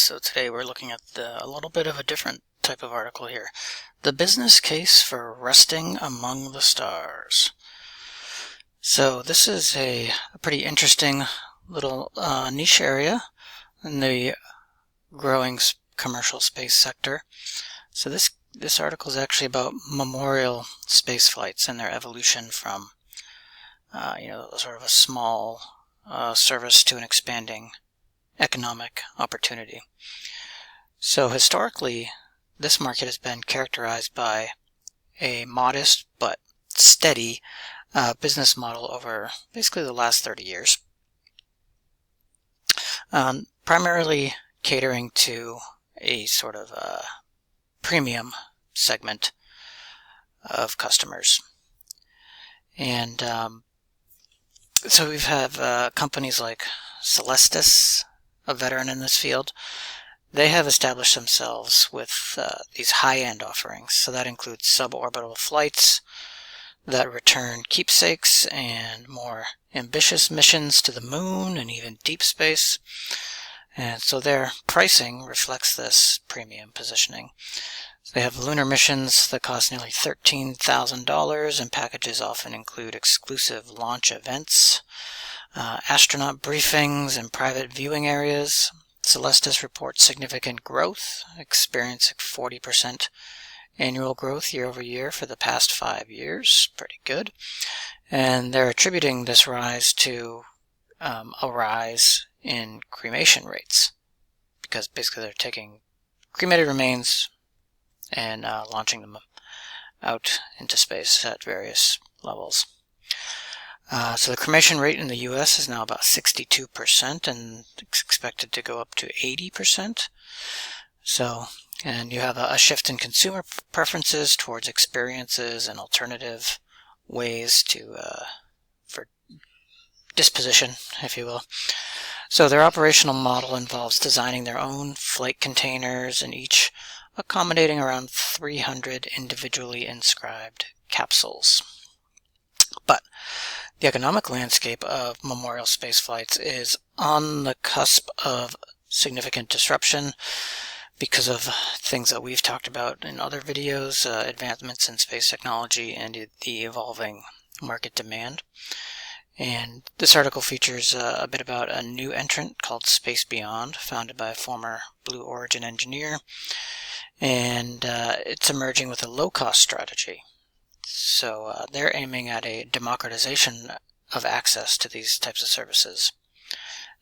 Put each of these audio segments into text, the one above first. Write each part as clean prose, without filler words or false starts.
So today we're looking at a little bit of a different type of article here. The business case for resting among the stars. So this is a pretty interesting little niche area in the growing commercial space sector. So this article is actually about memorial space flights and their evolution from sort of a small service to an expanding economic opportunity. So historically, this market has been characterized by a modest but steady business model over basically the last 30 years, primarily catering to a sort of premium segment of customers. And so we have companies like Celestis, a veteran in this field. They have established themselves with these high-end offerings. So that includes suborbital flights that return keepsakes and more ambitious missions to the moon and even deep space. And so their pricing reflects this premium positioning. So they have lunar missions that cost nearly $13,000, and packages often include exclusive launch events, astronaut briefings, and private viewing areas. Celestis reports significant growth, experiencing 40% annual growth year over year for the past 5 years. Pretty good. And they're attributing this rise to a rise in cremation rates, because basically they're taking cremated remains and launching them out into space at various levels. So the cremation rate in the U.S. is now about 62%, and it's expected to go up to 80%. So, and you have a shift in consumer preferences towards experiences and alternative ways for disposition, if you will. So their operational model involves designing their own flight containers, and each accommodating around 300 individually inscribed capsules. But the economic landscape of memorial space flights is on the cusp of significant disruption because of things that we've talked about in other videos, advancements in space technology and the evolving market demand. And this article features a bit about a new entrant called Space Beyond, founded by a former Blue Origin engineer. And it's emerging with a low-cost strategy. So they're aiming at a democratization of access to these types of services.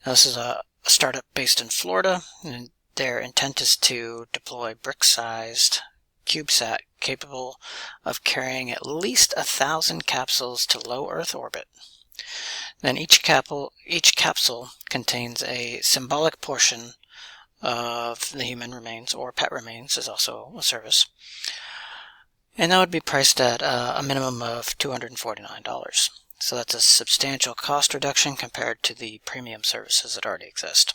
Now, this is a startup based in Florida, and their intent is to deploy brick-sized CubeSat capable of carrying at least 1,000 capsules to low Earth orbit. Then each capsule contains a symbolic portion of the human remains, or pet remains is also a service. And that would be priced at a minimum of $249. So that's a substantial cost reduction compared to the premium services that already exist.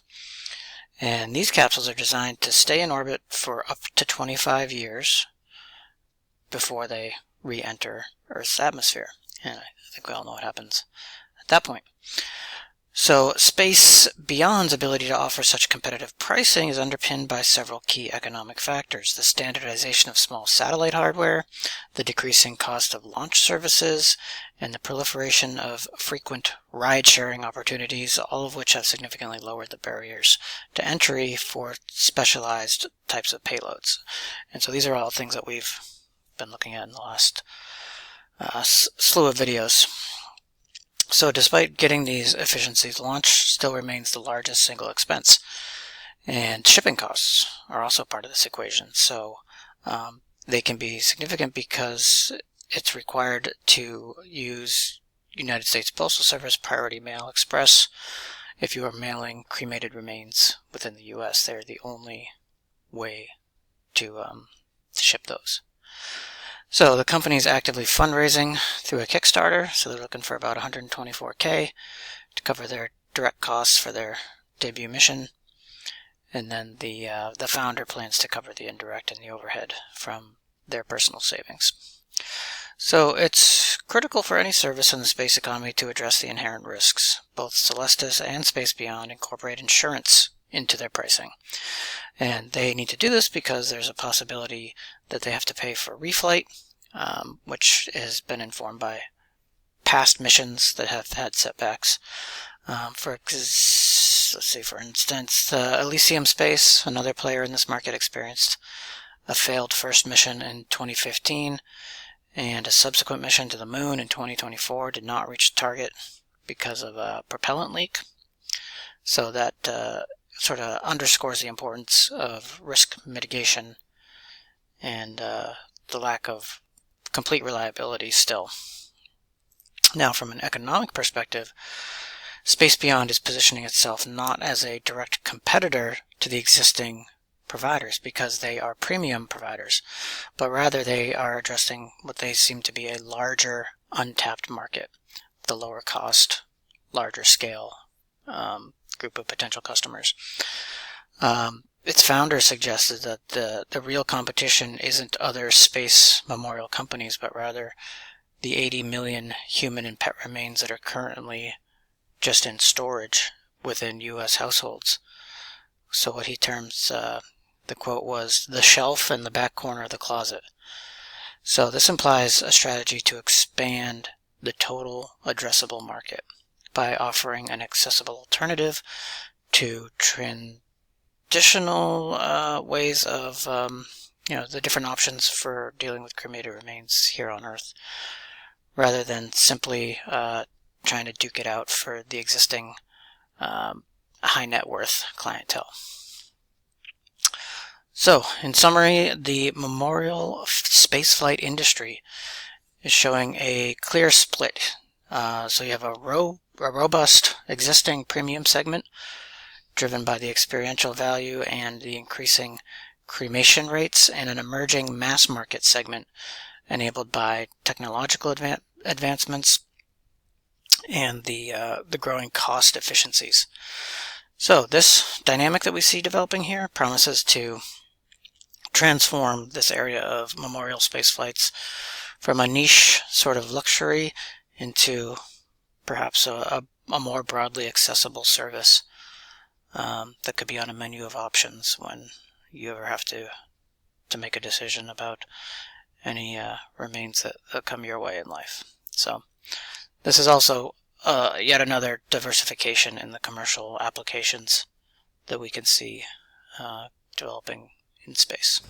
And these capsules are designed to stay in orbit for up to 25 years before they re-enter Earth's atmosphere. And I think we all know what happens at that point. So Space Beyond's ability to offer such competitive pricing is underpinned by several key economic factors: the standardization of small satellite hardware, the decreasing cost of launch services, and the proliferation of frequent ride-sharing opportunities, all of which have significantly lowered the barriers to entry for specialized types of payloads. And so these are all things that we've been looking at in the last slew of videos. So despite getting these efficiencies, launch still remains the largest single expense. And shipping costs are also part of this equation. So they can be significant because it's required to use United States Postal Service Priority Mail Express. If you are mailing cremated remains within the U.S., they're the only way to ship those. So the company is actively fundraising through a Kickstarter, so they're looking for about $124K to cover their direct costs for their debut mission, and then the founder plans to cover the indirect and the overhead from their personal savings. So it's critical for any service in the space economy to address the inherent risks. Both Celestis and Space Beyond incorporate insurance into their pricing. And they need to do this because there's a possibility that they have to pay for reflight, which has been informed by past missions that have had setbacks. For instance, Elysium Space, another player in this market, experienced a failed first mission in 2015, and a subsequent mission to the moon in 2024 did not reach the target because of a propellant leak. So that sort of underscores the importance of risk mitigation and the lack of complete reliability still. Now, from an economic perspective, Space Beyond is positioning itself not as a direct competitor to the existing providers because they are premium providers, but rather they are addressing what they seem to be a larger untapped market, the lower cost, larger scale group of potential customers. Its founder suggested that the real competition isn't other space memorial companies, but rather the 80 million human and pet remains that are currently just in storage within U.S. households. So what he terms, the quote was, the shelf in the back corner of the closet. So this implies a strategy to expand the total addressable market by offering an accessible alternative to traditional ways of, the different options for dealing with cremated remains here on Earth, rather than simply trying to duke it out for the existing high net worth clientele. So, in summary, the memorial spaceflight industry is showing a clear split. So you have a robust existing premium segment driven by the experiential value and the increasing cremation rates, and an emerging mass market segment enabled by technological advancements and the growing cost efficiencies. So this dynamic that we see developing here promises to transform this area of memorial spaceflights from a niche sort of luxury into perhaps a more broadly accessible service that could be on a menu of options when you ever have to make a decision about any remains that come your way in life. So this is also yet another diversification in the commercial applications that we can see developing in space.